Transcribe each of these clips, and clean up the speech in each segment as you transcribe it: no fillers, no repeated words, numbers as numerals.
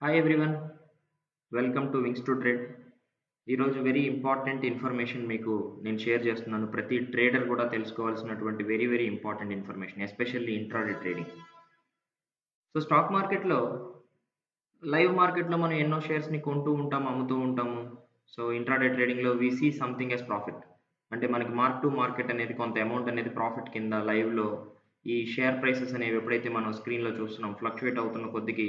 Hi everyone, welcome to Wings to Trade. ఈరోజు very important information మీకు నేను share చేస్తున్నాను. ప్రతి ట్రేడర్ కూడా తెలుసుకోవాల్సినటువంటి very very important information, especially intraday trading. So stock మార్కెట్లో, లైవ్ మార్కెట్లో మనం ఎన్నో షేర్స్ని కొంటూ ఉంటాము, అమ్ముతూ ఉంటాము. సో ఇంట్రాడే ట్రేడింగ్లో we see something as profit. అంటే మనకి మార్క్ టు మార్కెట్ అనేది కొంత అమౌంట్ అనేది ప్రాఫిట్ కింద లైవ్లో ఈ షేర్ ప్రైసెస్ అనేవి ఎప్పుడైతే మనం స్క్రీన్లో చూస్తున్నాం, ఫ్లక్చువేట్ అవుతున్న కొద్దికి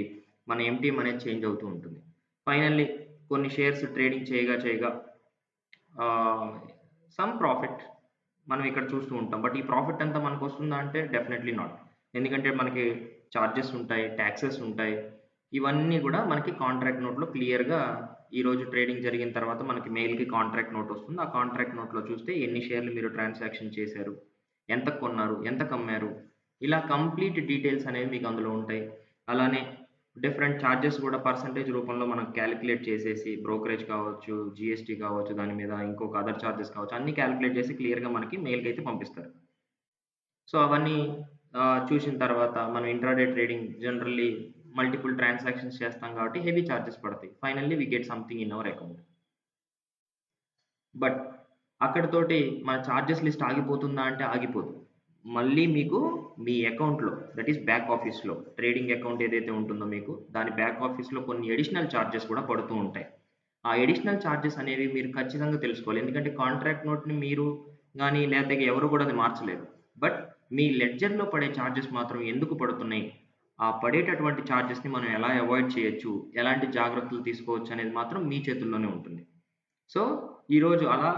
మన ఎంటీఎం అనేది చేంజ్ అవుతూ ఉంటుంది. ఫైనల్లీ కొన్ని షేర్స్ ట్రేడింగ్ చేయగా చేయగా సమ్ ప్రాఫిట్ మనం ఇక్కడ చూస్తూ ఉంటాం. బట్ ఈ ప్రాఫిట్ అంతా మనకు వస్తుందా అంటే డెఫినెట్లీ నాట్. ఎందుకంటే మనకి చార్జెస్ ఉంటాయి, ట్యాక్సెస్ ఉంటాయి. ఇవన్నీ కూడా మనకి కాంట్రాక్ట్ నోట్లో క్లియర్‌గా ఈరోజు ట్రేడింగ్ జరిగిన తర్వాత మనకి మెయిల్‌కి కాంట్రాక్ట్ నోట్ వస్తుంది. ఆ కాంట్రాక్ట్ నోట్‌లో చూస్తే ఎన్ని షేర్లు మీరు ట్రాన్సాక్షన్ చేశారు, ఎంతకు కొన్నారు, ఎంతకు అమ్మారు, ఇలా కంప్లీట్ డీటెయిల్స్ అనేవి మీకు అందులో ఉంటాయి. అలానే డిఫరెంట్ చార్జెస్ కూడా పర్సెంటేజ్ రూపంలో మనం క్యాలిక్యులేట్ చేసేసి బ్రోకరేజ్ కావచ్చు, జీఎస్టీ కావచ్చు, దాని మీద ఇంకొక అదర్ చార్జెస్ కావచ్చు, అన్నీ క్యాలిక్యులేట్ చేసి క్లియర్‌గా మనకి మెయిల్‌కి అయితే పంపిస్తారు. సో అవన్నీ చూసిన తర్వాత మనం intraday trading generally multiple transactions చేస్తాం కాబట్టి హెవీ చార్జెస్ పడతాయి. Finally we get something in our account. But అక్కడితోటి మన చార్జెస్ లిస్ట్ ఆగిపోతుందా అంటే ఆగిపోదు. మళ్ళీ మీకు మీ అకౌంట్‌లో, దట్ ఈస్ బ్యాక్ ఆఫీస్‌లో, ట్రేడింగ్ అకౌంట్ ఏదైతే ఉంటుందో మీకు, దాని బ్యాక్ ఆఫీస్‌లో కొన్ని అడిషనల్ చార్జెస్ కూడా పడుతూ ఉంటాయి. ఆ అడిషనల్ చార్జెస్ అనేవి మీరు ఖచ్చితంగా తెలుసుకోవాలి. ఎందుకంటే కాంట్రాక్ట్ నోట్‌ని మీరు గాని లేతే ఎవరు కూడా అది మార్చలేరు. బట్ మీ లెడ్జర్‌లో పడే చార్జెస్ మాత్రం ఎందుకు పడుతున్నాయి? ఆ పడేటటువంటి చార్జెస్‌ని మనం ఎలా అవాయిడ్ చేయొచ్చు? ఎలాంటి జాగ్రత్తలు తీసుకోవచ్చు అనేది మాత్రం మీ చేతుల్లోనే ఉంటుంది. సో, ఈరోజు అలా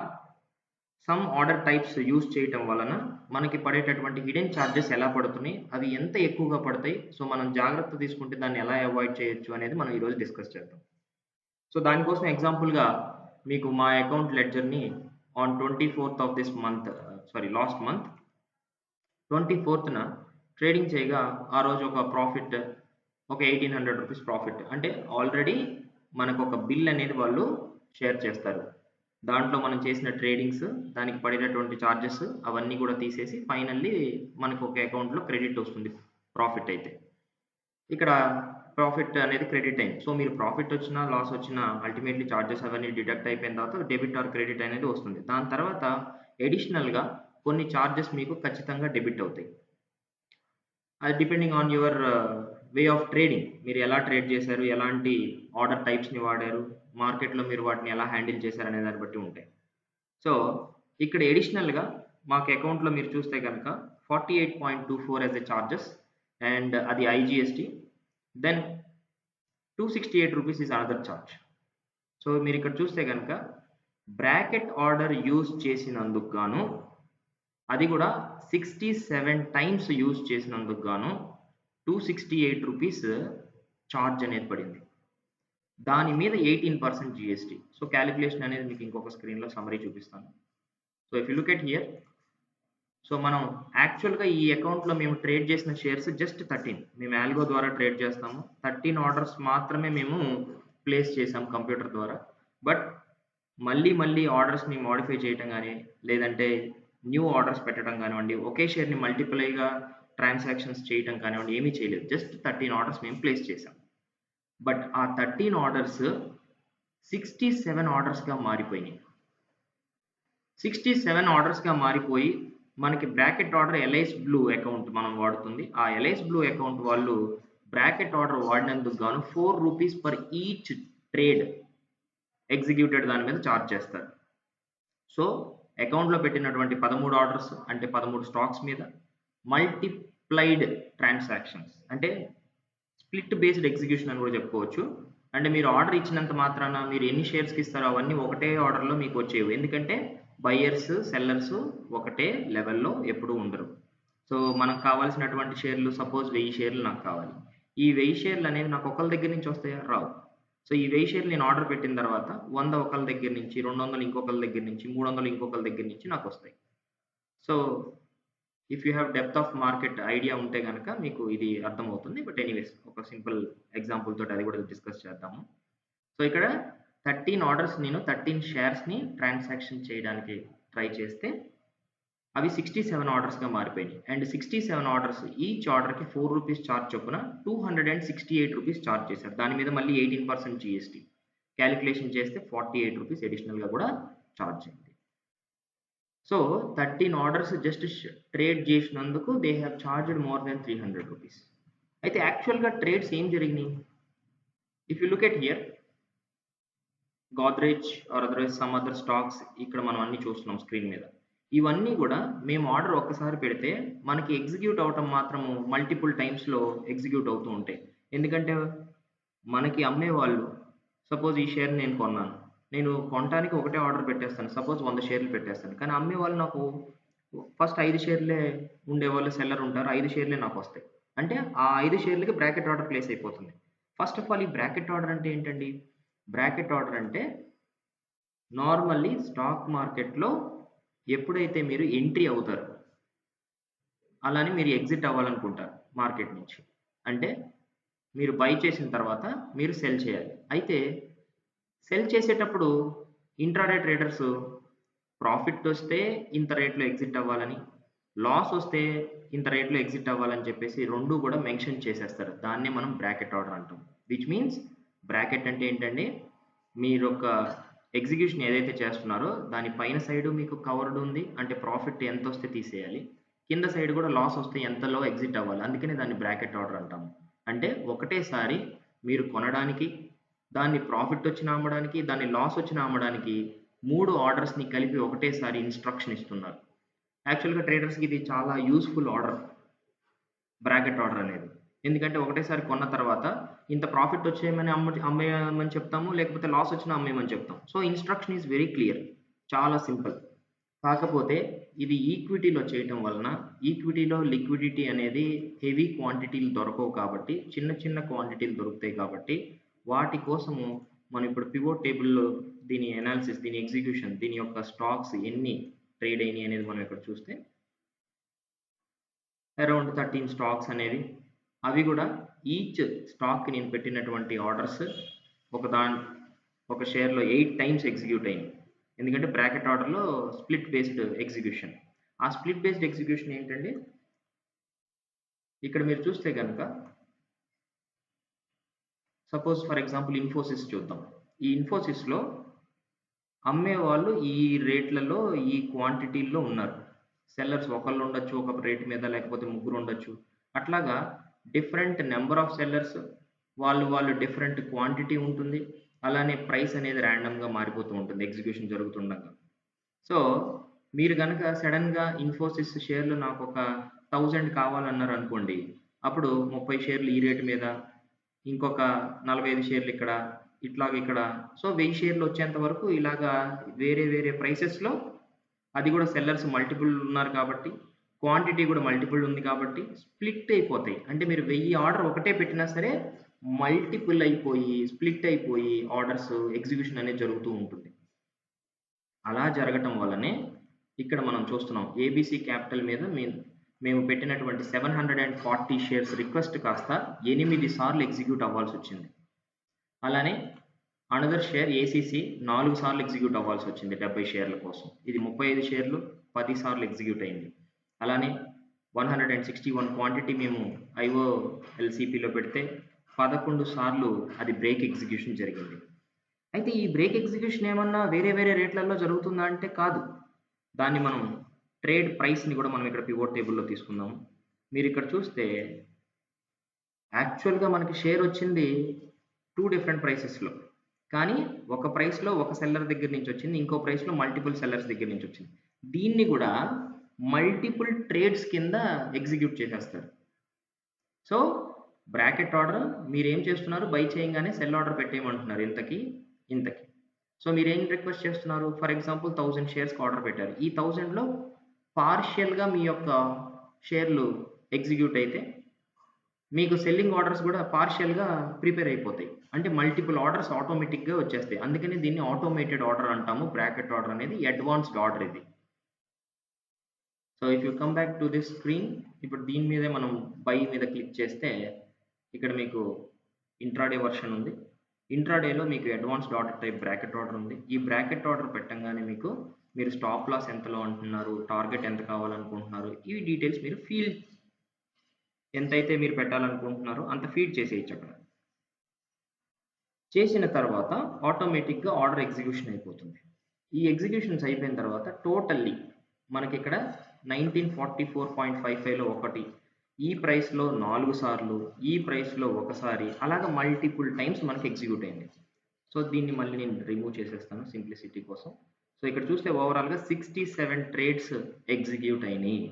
సమ్ ఆర్డర్ టైప్స్ యూజ్ చేయటం వలన మనకి పడేటటువంటి హిడెన్ చార్జెస్ ఎలా పడుతున్నాయి? అవి ఎంత ఎక్కువగా పడతాయి? సో, మనం జాగ్రత్త తీసుకుంటే దాన్ని ఎలా అవాయిడ్ చేయొచ్చు అనేది మనం ఈరోజు డిస్కస్ చేద్దాం. సో, దానికోసం ఎగ్జాంపుల్‌గా మీకు మా అకౌంట్ లెడ్జర్‌ని ఆన్ 24థ్ of this month, last month 24థ్‌న ట్రేడింగ్ చేయగా ఆ రోజు ఒక ప్రాఫిట్, ఒక రూ. 1800 ప్రాఫిట్. అంటే ఆల్రెడీ మనకొక బిల్ అనేది వాళ్ళు షేర్ చేస్తారు. దాంట్లో మనం చేసిన ట్రేడింగ్స్, దానికి పడేటటువంటి చార్జెస్ అవన్నీ కూడా తీసేసి ఫైనల్లీ మనకు ఒక అకౌంట్‌లో క్రెడిట్ వస్తుంది ప్రాఫిట్ అయితే. ఇక్కడ ప్రాఫిట్ అనేది క్రెడిట్ అయింది. సో, మీరు ప్రాఫిట్ వచ్చినా, లాస్ వచ్చినా అల్టిమేట్‌లీ చార్జెస్ అవన్నీ డిడక్ట్ అయిపోయిన తర్వాత డెబిట్ ఆర్ క్రెడిట్ అనేది వస్తుంది. దాని తర్వాత అడిషనల్‌గా కొన్ని చార్జెస్ మీకు ఖచ్చితంగా డెబిట్ అవుతాయి. అది depending on your way of trading. మీరు ఎలా ట్రేడ్ చేశారు, ఎలాంటి ఆర్డర్ టైప్స్‌ని వాడారు, మార్కెట్‌లో మీరు వాటిని ఎలా హ్యాండిల్ చేశారనే దాన్ని బట్టి ఉంటాయి. సో, ఇక్కడ అడిషనల్‌గా మాకు అకౌంట్‌లో మీరు చూస్తే గనక 48.24 యాస్ ఎ చార్జెస్ అండ్ అది ఐజీఎస్టీ. దెన్ రూ. 268 ఈస్ అనదర్ చార్జ్. సో, మీరిక్కడ చూస్తే గనక బ్రాకెట్ ఆర్డర్ యూజ్ చేసినందుకు గాను, అది గూడా 67 టైమ్స్ యూజ్ చేసినందుకు గాను రూ. 268 చార్జ్ అనేది పడింది. దాని మీద 18% జీఎస్టీ. సో, కాలిక్యులేషన్ అనేది మీకు ఇంకొక స్క్రీన్‌లో సమ్మరీ చూపిస్తాను. So, if you look at here, so, మనం యాక్చువల్‌గా ఈ అకౌంట్‌లో మేము ట్రేడ్ చేసిన షేర్స్ జస్ట్ 13. మేము ఆల్గో ద్వారా ట్రేడ్ చేస్తాము. 13 ఆర్డర్స్ మాత్రమే మేము ప్లేస్ చేసాం కంప్యూటర్ ద్వారా. బట్ మళ్ళీ మళ్ళీ ఆర్డర్స్‌ని మోడిఫై చేయటం గాని, లేదంటే న్యూ ఆర్డర్స్ పెట్టడం గానివ్వండి, ఒకే షేర్‌ని మల్టిప్లైగా ట్రాన్సాక్షన్స్ చేయటం కానివ్వండి, ఏమీ చేయలేదు. జస్ట్ 13 ఆర్డర్స్ మేము ప్లేస్ చేసాం. బట్ ఆ 13 ఆర్డర్స్ 67 ఆర్డర్స్‌గా మారిపోయినాయి. 67 ఆర్డర్స్‌గా మారిపోయి, మనకి బ్రాకెట్ ఆర్డర్ ఎల్ఐస్ బ్లూ అకౌంట్ మనం వాడుతుంది. ఆ ఎల్ఐస్ బ్లూ అకౌంట్ వాళ్ళు బ్రాకెట్ ఆర్డర్ వాడినందుకు గాను రూ. 4 పర్ ఈచ్ ట్రేడ్ ఎగ్జిక్యూటెడ్ దాని మీద చార్జ్ చేస్తారు. సో, అకౌంట్‌లో పెట్టినటువంటి 13 ఆర్డర్స్ అంటే 13 స్టాక్స్ మీద మల్టిప్లైడ్ ట్రాన్సాక్షన్స్ అంటే స్ప్లిట్ బేస్డ్ ఎగ్జిక్యూషన్ అని కూడా చెప్పుకోవచ్చు. అంటే మీరు ఆర్డర్ ఇచ్చినంత మాత్రాన మీరు ఎన్ని షేర్స్‌కి ఇస్తారో అవన్నీ ఒకటే ఆర్డర్‌లో మీకు వచ్చేవి. ఎందుకంటే బయర్స్, సెల్లర్స్ ఒకటే లెవెల్‌లో ఎప్పుడూ ఉండరు. సో, మనకు కావాల్సినటువంటి షేర్లు సపోజ్ 1000 షేర్లు నాకు కావాలి. ఈ 1000 షేర్లు అనేవి నాకు ఒకళ్ళ దగ్గర నుంచి వస్తాయా? రావు. సో, ఈ 1000 షేర్లు నేను ఆర్డర్ పెట్టిన తర్వాత 100 ఒకళ్ళ దగ్గర నుంచి, 200 ఇంకొకళ్ళ దగ్గర నుంచి, 300 ఇంకొకళ్ళ దగ్గర నుంచి నాకొస్తాయి. So, if you have depth of market idea ఉంటే గనక మీకు ఇది అర్థమవుతుంది. బట్ ఎనీవేస్ ఒక సింపుల్ ఎగ్జాంపుల్ తోటి అది కూడా డిస్కస్ చేద్దాము. సో, ఇక్కడ 13 ఆర్డర్స్ నేను 13 షేర్స్‌ని ట్రాన్సాక్షన్ చేయడానికి ట్రై చేస్తే అవి 67 ఆర్డర్స్‌గా మారిపోయినాయి. అండ్ 67 ఆర్డర్స్ ఈచ్ ఆర్డర్‌కి ₹4 చార్జ్ చొప్పున ₹268 చార్జ్ చేశారు. దాని మీద మళ్ళీ 18% జీఎస్టీ. కాలిక్యులేషన్ చేస్తే ₹48 అడిషనల్‌గా కూడా చార్జ్ అయింది. సో 13 ఆర్డర్స్ జస్ట్ ట్రేడ్ చేసినందుకు they have charged more than ₹300. అయితే యాక్చువల్‌గా ట్రేడ్స్ ఏం జరిగినాయి? If you look at here Godrej or otherwise some other stocks ఇక్కడ మనం అన్నీ చూస్తున్నాం స్క్రీన్ మీద. ఇవన్నీ గూడా మేము ఆర్డర్ ఒక్కసారి పెడితే మనకి ఎగ్జిక్యూట్ అవ్వటం మాత్రము మల్టిపుల్ టైమ్స్‌లో ఎగ్జిక్యూట్ అవుతూ ఉంటాయి. ఎందుకంటే మనకి అమ్మేవాళ్ళు సపోజ్ ఈ షేర్ నేను కొన్నాను. నేను కొనటానికి ఒకటే ఆర్డర్ పెట్టేస్తాను. సపోజ్ 100 షేర్లు పెట్టేస్తాను. కానీ అమ్మేవాళ్ళు నాకు ఫస్ట్ 5 షేర్లే ఉండేవాళ్ళు సెల్లర్ ఉంటారు. 5 షేర్లే నాకొస్తాయి. అంటే ఆ 5 షేర్లకి బ్రాకెట్ ఆర్డర్ ప్లేస్ అయిపోతుంది. ఫస్ట్ ఆఫ్ ఆల్ ఈ బ్రాకెట్ ఆర్డర్ అంటే ఏంటండి? బ్రాకెట్ ఆర్డర్ అంటే నార్మల్లీ స్టాక్ మార్కెట్‌లో ఎప్పుడైతే మీరు ఎంట్రీ అవుతారో, అలానే మీరు ఎగ్జిట్ అవ్వాలనుకుంటారు మార్కెట్ నుంచి. అంటే మీరు బై చేసిన తర్వాత మీరు సెల్ చేయాలి. అయితే సెల్ చేసేటప్పుడు ఇంట్రాడే ట్రేడర్స్ ప్రాఫిట్ వస్తే ఇంత రేట్‌లో ఎగ్జిట్ అవ్వాలని, లాస్ వస్తే ఇంత రేట్‌లో ఎగ్జిట్ అవ్వాలని చెప్పేసి 2 కూడా మెన్షన్ చేసేస్తారు. దాన్నే మనం బ్రాకెట్ ఆర్డర్ అంటాం. విచ్ మీన్స్ బ్రాకెట్ అంటే ఏంటండి? మీరొక ఎగ్జిక్యూషన్ ఏదైతే చేస్తున్నారో దాని పైన సైడు మీకు కవర్డ్ ఉంది. అంటే ప్రాఫిట్ ఎంతొస్తే తీసేయాలి. కింద సైడ్ కూడా లాస్ వస్తే ఎంతలో ఎగ్జిట్ అవ్వాలి. అందుకనే దాన్ని బ్రాకెట్ ఆర్డర్ అంటాము. అంటే ఒకటేసారి మీరు కొనడానికి, దాన్ని ప్రాఫిట్ వచ్చినా అమ్మడానికి, దాన్ని లాస్ వచ్చినా అమ్మడానికి 3 ఆర్డర్స్‌ని కలిపి ఒకటేసారి ఇన్‌స్ట్రక్షన్ ఇస్తున్నారు. యాక్చువల్‌గా ట్రేడర్స్‌కి ఇది చాలా యూజ్‌ఫుల్ ఆర్డర్. బ్రాకెట్ ఆర్డర్ అనేది. ఎందుకంటే ఒకటేసారి కొన్న తర్వాత ఇంత ప్రాఫిట్ వచ్చేయమని అమ్మేయమని చెప్తాము. లేకపోతే లాస్ వచ్చినా అమ్మేయమని చెప్తాం. So, instruction is very clear. చాలా సింపుల్. కాకపోతే ఇది ఈక్విటీలో చేయటం వలన ఈక్విటీలో లిక్విడిటీ అనేది హెవీ క్వాంటిటీలు దొరకవు కాబట్టి చిన్న చిన్న క్వాంటిటీలు దొరుకుతాయి కాబట్టి వాటి కోసము మనం ఇప్పుడు పివోట్ టేబుల్‌లో దీని అనాలిసిస్, దీని ఎగ్జిక్యూషన్, దీని యొక్క స్టాక్స్ ఎన్ని ట్రేడ్ అయినాయి అనేది మనం ఇక్కడ చూస్తే అరౌండ్ 13 స్టాక్స్ అనేవి. అవి గూడా ఈచ్ స్టాక్‌కి నేను పెట్టినటువంటి ఆర్డర్స్ ఒక ఒక షేర్‌లో 8 టైమ్స్ ఎగ్జిక్యూట్ అయినాయి. ఎందుకంటే బ్రాకెట్ ఆర్డర్‌లో స్ప్లిట్ బేస్డ్ ఎగ్జిక్యూషన్. ఆ స్ప్లిట్ బేస్డ్ ఎగ్జిక్యూషన్ ఏంటంటే ఇక్కడ మీరు చూస్తే గనక సపోజ్ ఫర్ ఎగ్జాంపుల్ ఇన్ఫోసిస్ చూద్దాం. ఈ ఇన్ఫోసిస్‌లో అమ్మేవాళ్ళు ఈ రేట్లలో, ఈ క్వాంటిటీల్లో ఉన్నారు. సెల్లర్స్ ఒకళ్ళుండొచ్చు, ఒక రేట్ మీద లేకపోతే ముగ్గురుండొచ్చు. అట్లాగా డిఫరెంట్ నంబర్ ఆఫ్ సెల్లర్స్ వాళ్ళు డిఫరెంట్ క్వాంటిటీ ఉంటుంది. అలానే ప్రైస్ అనేది ర్యాండమ్‌గా మారిపోతూ ఉంటుంది ఎగ్జిక్యూషన్ జరుగుతుండగా. సో, మీరు గనక సడెన్‌గా ఇన్ఫోసిస్ షేర్లు నాకొక 1000 కావాలన్నారనుకోండి. అప్పుడు 30 షేర్లు ఈ రేట్ మీద, ఇంకొక 45 షేర్లు ఇక్కడ, ఇక్కడ సో, 1000 షేర్లు వచ్చేంత వరకు ఇలాగా వేరే వేరే ప్రైసెస్‌లో అది కూడా సెల్లర్స్ మల్టిపుల్ ఉన్నారు కాబట్టి, క్వాంటిటీ కూడా మల్టిపుల్ ఉంది కాబట్టి స్ప్లిట్ అయిపోతాయి. అంటే మీరు 1000 ఆర్డర్ ఒకటే పెట్టినా సరే మల్టిపుల్ అయిపోయి, స్ప్లిట్ అయిపోయి ఆర్డర్స్ ఎగ్జిక్యూషన్ అనేది జరుగుతూ ఉంటుంది. అలా జరగటం వల్లనే ఇక్కడ మనం చూస్తున్నాం. ఏబీసీ క్యాపిటల్ మీద మేము పెట్టినటువంటి 740 షేర్స్ రిక్వెస్ట్ కాస్త 8 సార్లు ఎగ్జిక్యూట్ అవ్వాల్సొచ్చింది. అలానే అనదర్ షేర్ ఏసీసీ 4 సార్లు ఎగ్జిక్యూట్ అవ్వాల్సొచ్చింది 70 షేర్ల కోసం. ఇది 35 షేర్లు 10 సార్లు ఎగ్జిక్యూట్ అయింది. అలానే 161 క్వాంటిటీ మేము ఐఓఎల్సీపీలో పెడితే 11 సార్లు అది బ్రేక్ ఎగ్జిక్యూషన్ జరిగింది. అయితే ఈ బ్రేక్ ఎగ్జిక్యూషన్ ఏమన్నా వేరే వేరే రేట్లలో జరుగుతుందా అంటే కాదు. దాన్ని మనం ట్రేడ్ ప్రైస్‌ని కూడా మనం ఇక్కడ పివోట్ టేబుల్‌లో తీసుకుందాము. మీరిక్కడ చూస్తే యాక్చువల్‌గా మనకి షేర్ వచ్చింది 2 డిఫరెంట్ ప్రైసెస్‌లో. కానీ ఒక ప్రైస్‌లో ఒక సెల్లర్ దగ్గర నుంచి వచ్చింది. ఇంకో ప్రైస్‌లో మల్టిపుల్ సెల్లర్స్ దగ్గర నుంచి వచ్చింది. దీన్ని కూడా మల్టిపుల్ ట్రేడ్స్ కింద ఎగ్జిక్యూట్ చేసేస్తారు. సో, బ్రాకెట్ ఆర్డర్ మీరేం చేస్తున్నారు? బై చేయంగానే సెల్ ఆర్డర్ పెట్టేయమంటున్నారు. ఇంతకి, ఇంతకి. సో, మీరేం రిక్వెస్ట్ చేస్తున్నారు? ఫర్ ఎగ్జాంపుల్ 1000 షేర్స్‌కి ఆర్డర్ పెట్టారు. ఈ 1000లో పార్షియల్‌గా మీ యొక్క షేర్లు ఎగ్జిక్యూట్ అయితే మీకు సెల్లింగ్ ఆర్డర్స్ కూడా పార్షియల్‌గా ప్రిపేర్ అయిపోతాయి. అంటే మల్టిపుల్ ఆర్డర్స్ ఆటోమేటిక్‌గా వచ్చేస్తాయి. అందుకని దీన్ని ఆటోమేటెడ్ ఆర్డర్ అంటాము. బ్రాకెట్ ఆర్డర్ అనేది అడ్వాన్స్డ్ ఆర్డర్ ఇది. So, if you come back to this screen ఇప్పుడు దీని మీదే మనం బై మీద క్లిక్ చేస్తే ఇక్కడ మీకు ఇంట్రాడే వెర్షన్ ఉంది. ఇంట్రాడేలో మీకు advanced order type bracket order ఉంది. ఈ బ్రాకెట్ ఆర్డర్ పెట్టంగానే మీకు మీరు స్టాప్ లాస్ ఎంతలో అంటున్నారు, టార్గెట్ ఎంత కావాలనుకుంటున్నారు, ఈ డీటెయిల్స్ మీరు ఎంతైతే మీరు పెట్టాలనుకుంటున్నారో అంత ఫీడ్ చేసేయచ్చు అక్కడ. చేసిన తర్వాత ఆటోమేటిక్‌గా ఆర్డర్ ఎగ్జిక్యూషన్ అయిపోతుంది. ఈ ఎగ్జిక్యూషన్స్ అయిపోయిన తర్వాత టోటల్లీ మనకిక్కడ 1944.55లో ఒకటి, ఈ ప్రైస్‌లో 4 సార్లు, ఈ ప్రైస్‌లో ఒకసారి అలాగా మల్టిపుల్ టైమ్స్ మనకి ఎగ్జిక్యూట్ అయింది. సో, దీన్ని మళ్ళీ నేను రిమూవ్ చేసేస్తాను సింప్లిసిటీ కోసం. సో, ఇక్కడ చూస్తే ఓవరాల్‌గా 67 ట్రేడ్స్ ఎగ్జిక్యూట్ అయినియి.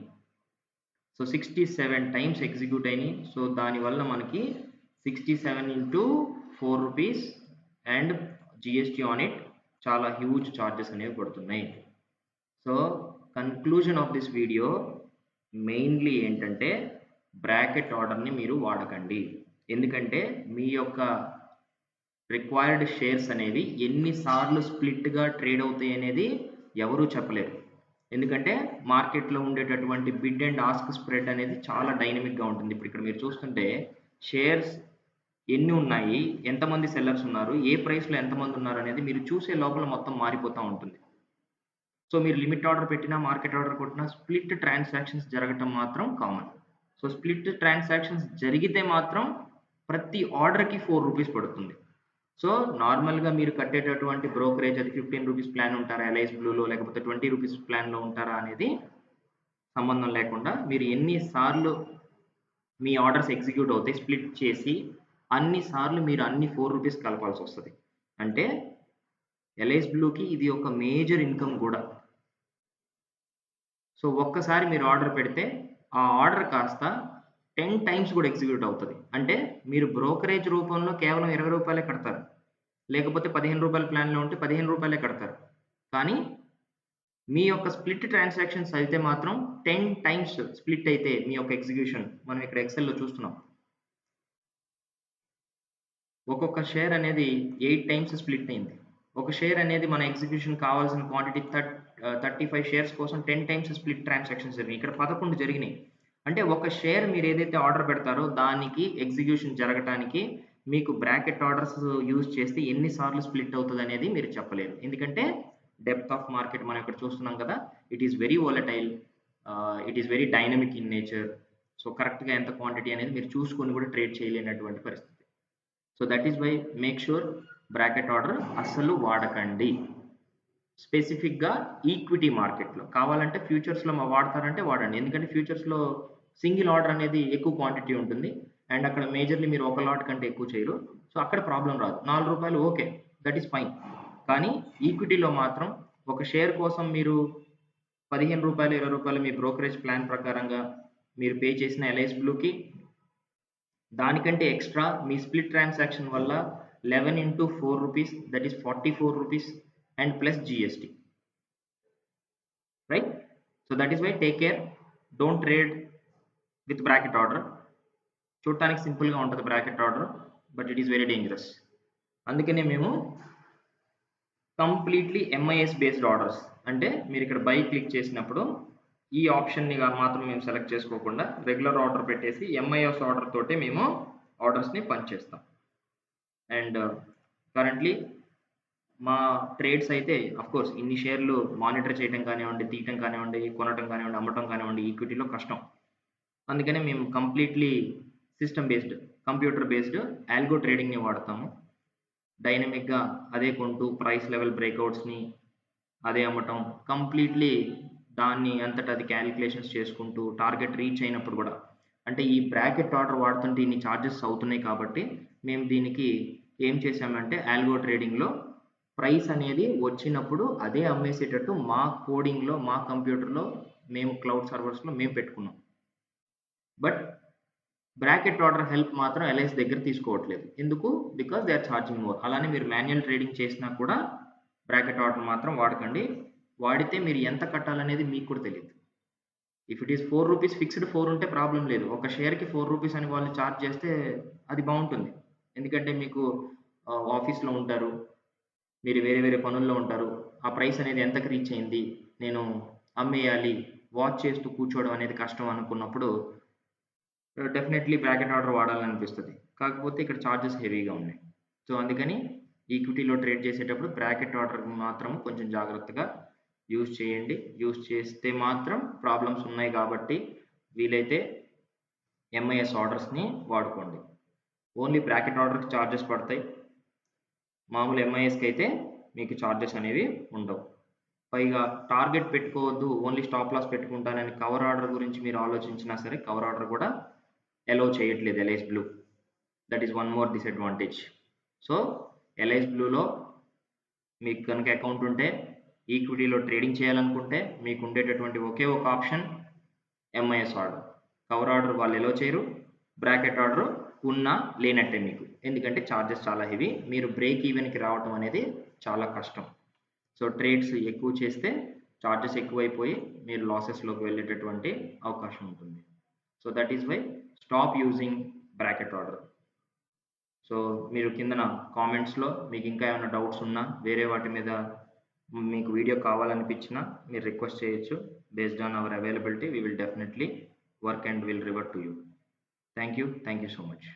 సో, 67 టైమ్స్ ఎగ్జిక్యూట్ అయినియి. సో, దానివల్ల మనకి 67 into ₹4 and GST on it చాలా హ్యూజ్ చార్జెస్ అనేవి పడుతున్నాయి. So, conclusion of this video mainly ఏంటంటే బ్రాకెట్ ఆర్డర్‌ని మీరు వాడకండి. ఎందుకంటే మీ యొక్క రిక్వైర్డ్ షేర్స్ అనేవి ఎన్ని సార్లు స్ప్లిట్‌గా ట్రేడ్ అవుతాయి అనేది ఎవరు చెప్పలేరు. ఎందుకంటే మార్కెట్‌లో ఉండేటటువంటి బిడ్ అండ్ ఆస్క్ స్ప్రెడ్ అనేది చాలా డైనమిక్‌గా ఉంటుంది. ఇప్పుడు ఇక్కడ మీరు చూస్తుంటే షేర్స్ ఎన్ని ఉన్నాయి, ఎంతమంది సెల్లర్స్ ఉన్నారు, ఏ ప్రైస్‌లో ఎంతమంది ఉన్నారు అనేది మీరు చూసే లోపల మొత్తం మారిపోతా ఉంటుంది. సో, మీరు లిమిట్ ఆర్డర్ పెట్టినా, మార్కెట్ ఆర్డర్ కొట్టినా స్ప్లిట్ ట్రాన్సాక్షన్స్ జరగటం మాత్రం కామన్. సో, స్ప్లిట్ ట్రాన్సాక్షన్స్ జరిగితే మాత్రం ప్రతి ఆర్డర్‌కి ₹4 పడుతుంది. సో, నార్మల్‌గా మీరు కట్టేటటువంటి బ్రోకరేజ్ అది ₹15 ప్లాన్ ఉంటారా, ఎల్ఐసి బ్లూలో లేకపోతే ₹20 ప్లాన్‌లో ఉంటారా అనేది సంబంధం లేకుండా మీరు ఎన్ని సార్లు మీ ఆర్డర్స్ ఎగ్జిక్యూట్ అవుతాయి స్ప్లిట్ చేసి, అన్ని సార్లు మీరు అన్ని ₹4 కలపాల్సొస్తది. అంటే ఎల్ఐసి బ్లూకి ఇది ఒక మేజర్ ఇన్‌కమ్ గూడా. సో, ఒక్కసారి మీరు ఆర్డర్ పెడితే, ఆ ఆర్డర్ కాస్త 10 టైమ్స్ కూడా ఎగ్జిక్యూట్ అవుతది. అంటే మీరు బ్రోకరేజ్ రూపంలో కేవలం ₹20 కడతారు. లేకపోతే ₹15 ప్లాన్‌లో ఉంటే ₹15 కడతారు. కానీ మీ యొక్క స్ప్లిట్ ట్రాన్సాక్షన్స్ అయితే మాత్రం 10 టైమ్స్ స్ప్లిట్ అయితే మీ యొక్క ఎగ్జిక్యూషన్ మనం ఇక్కడ ఎక్సెల్‌లో చూస్తున్నాం. ఒక్కొక్క షేర్ అనేది 8 టైమ్స్ స్ప్లిట్ అయింది. ఒక షేర్ అనేది మన ఎగ్జిక్యూషన్ కావాల్సిన క్వాంటిటీ 35 షేర్స్ కోసం 10 టైమ్స్ స్ప్లిట్ ట్రాన్సాక్షన్స్ జరిగినాయి. ఇక్కడ 11 జరిగినాయి. అంటే ఒక షేర్ మీరు ఏదైతే ఆర్డర్ పెడతారో దానికి ఎగ్జిక్యూషన్ జరగటానికి మీకు బ్రాకెట్ ఆర్డర్స్ యూజ్ చేస్తే ఎన్ని సార్లు స్ప్లిట్ అవుతదనేది మీరు చెప్పలేరు. ఎందుకంటే డెప్త్ ఆఫ్ మార్కెట్ మనం ఇక్కడ చూస్తున్నాం కదా! It is very volatile. It is very dynamic in nature. So, కరెక్ట్‌గా ఎంత క్వాంటిటీ అనేది మీరు చూసుకొని కూడా ట్రేడ్ చేయలేనటువంటి పరిస్థితి. So, that is why make sure bracket order అస్సలు వాడకండి. స్పెసిఫిక్‌గా ఈక్విటీ మార్కెట్‌లో. కావాలంటే ఫ్యూచర్స్‌లో వాడతారంటే వాడండి. ఎందుకంటే ఫ్యూచర్స్‌లో సింగిల్ ఆర్డర్ అనేది ఎక్కువ క్వాంటిటీ ఉంటుంది. అండ్ అక్కడ మేజర్‌లీ మీరు ఒక లాట్ కంటే ఎక్కువ చేయరు. సో, అక్కడ ప్రాబ్లమ్ రాదు. ₹4 ఓకే. That is fine. కానీ ఈక్విటీలో మాత్రం ఒక షేర్ కోసం మీరు ₹15, ₹20 మీ బ్రోకరేజ్ ప్లాన్ ప్రకారంగా మీరు పే చేసిన ఎల్ఐసి బ్లూకి దానికంటే ఎక్స్‌ట్రా మీ స్ప్లిట్ ట్రాన్సాక్షన్ వల్ల 11 into ₹4 that is ₹44 and plus GST. Right? So, that is why take care. Don't trade with bracket order. చూడటానికి సింపుల్‌గా ఉంటది bracket order. But it is very dangerous. అందుకనే మేము కంప్లీట్‌లీ ఎంఐఎస్ బేస్డ్ ఆర్డర్స్ అంటే మీరు ఇక్కడ by click చేసినప్పుడు ఈ ఆప్షన్‌ని మాత్రం మేము సెలెక్ట్ చేసుకోకుండా రెగ్యులర్ ఆర్డర్ పెట్టేసి ఎంఐఎస్ ఆర్డర్ తోటే మేము ఆర్డర్స్‌ని పంచ్ చేస్తాం. అండ్ కరెంట్‌లీ మా ట్రేడ్స్ అయితే ఆఫ్‌కోర్స్ ఇన్ని షేర్లు మానిటర్ చేయటం కానివ్వండి, తీయటం కానివ్వండి, కొనటం కానివ్వండి, అమ్మటం కానివ్వండి ఈక్విటీలో కష్టం. అందుకనే మేము completely system based, computer based algo ట్రేడింగ్‌ని వాడతాము. డైనమిక్‌గా అదే కొంటూ ప్రైస్ లెవెల్ బ్రేక్‌ఔట్స్‌ని అదే అమ్మటం. కంప్లీట్‌లీ దాన్ని అంతట అది కాలిక్యులేషన్స్ చేసుకుంటూ టార్గెట్ రీచ్ అయినప్పుడు గూడా అంటే ఈ బ్రాకెట్ ఆర్డర్ వాడుతుంటే ఇన్ని చార్జెస్ అవుతున్నాయి కాబట్టి మేము దీనికి ఏం చేశామంటే ఆల్గో ట్రేడింగ్‌లో ప్రైస్ అనేది వచ్చినప్పుడు అదే అమ్మేసేటట్టు మా కోడింగ్‌లో, మా కంప్యూటర్‌లో మేము క్లౌడ్ సర్వర్స్‌లో మేము పెట్టుకున్నాం. బట్ బ్రాకెట్ ఆర్డర్ హెల్ప్ మాత్రం ఎల్ఐసి దగ్గర తీసుకోవట్లేదు. ఎందుకు? Because they are charging more. అలానే మీరు మాన్యువల్ ట్రేడింగ్ చేసినా కూడా బ్రాకెట్ ఆర్డర్ మాత్రం వాడకండి. వాడితే మీరు ఎంత కట్టాలనేది మీకు కూడా తెలీదు. ఇఫ్ ఇట్ ఈస్ ₹4 ఫిక్స్డ్ 4 ఉంటే ప్రాబ్లమ్ లేదు. ఒక షేర్‌కి ₹4 అని వాళ్ళు చార్జ్ చేస్తే అది బావుంటుంది. ఎందుకంటే మీకు ఆఫీస్‌లో ఉంటారు. మీరు వేరే వేరే పనుల్లో ఉంటారు. ఆ ప్రైస్ అనేది ఎంతకి రీచ్ అయింది? నేను అమ్మేయాలి. వాచ్ చేస్తూ కూర్చోవడం అనేది కష్టం అనుకున్నప్పుడు డెఫినెట్‌లీ బ్రాకెట్ ఆర్డర్ వాడాలనిపిస్తది. కాకపోతే ఇక్కడ చార్జెస్ హెవీగా ఉన్నాయి. సో, అందుకని ఈక్విటీలో ట్రేడ్ చేసేటప్పుడు బ్రాకెట్ ఆర్డర్ మాత్రం కొంచెం జాగ్రత్తగా యూజ్ చేయండి. యూజ్ చేస్తే మాత్రం ప్రాబ్లమ్స్ ఉన్నాయి కాబట్టి వీలైతే ఎంఐఎస్ ఆర్డర్స్‌ని వాడుకోండి. ఓన్లీ బ్రాకెట్ ఆర్డర్‌కి చార్జెస్ పడతాయి. మామూలు ఎంఐఎస్‌కి అయితే మీకు చార్జెస్ అనేవి ఉండవు. పైగా టార్గెట్ పెట్టుకోవద్దు, ఓన్లీ స్టాప్ లాస్ పెట్టుకుంటానని కవర్ ఆర్డర్ గురించి మీరు ఆలోచించినా సరే కవర్ ఆర్డర్ కూడా అలౌ చేయట్లేదు Alice Blue. That is one more disadvantage. So Alice బ్లూలో మీకు కనుక అకౌంట్ ఉంటే ఈక్విటీలో ట్రేడింగ్ చేయాలనుకుంటే మీకు ఉండేటటువంటి ఒకే ఒక option MIS order. Cover order వాళ్ళు ఎలో చేయరు, బ్రాకెట్ ఆర్డర్ ఉన్నా లేనట్టే మీకు. ఎందుకంటే చార్జెస్ చాలా హెవీ, మీరు బ్రేక్ ఈవెన్కి రావటం అనేది చాలా కష్టం. సో ట్రేడ్స్ ఎక్కువ చేస్తే చార్జెస్ ఎక్కువైపోయి మీరు లాసెస్లోకి వెళ్ళేటటువంటి అవకాశం ఉంటుంది. So that is why stop using bracket order. సో మీరు కిందన కామెంట్స్లో మీకు ఇంకా ఏమైనా డౌట్స్ ఉన్నా వేరే వాటి మీద మీకు వీడియో కావాలనిపించినా మీరు రిక్వెస్ట్ చేయొచ్చు. Based on hour availability we will definitely work and will revert to you. Thank you so much.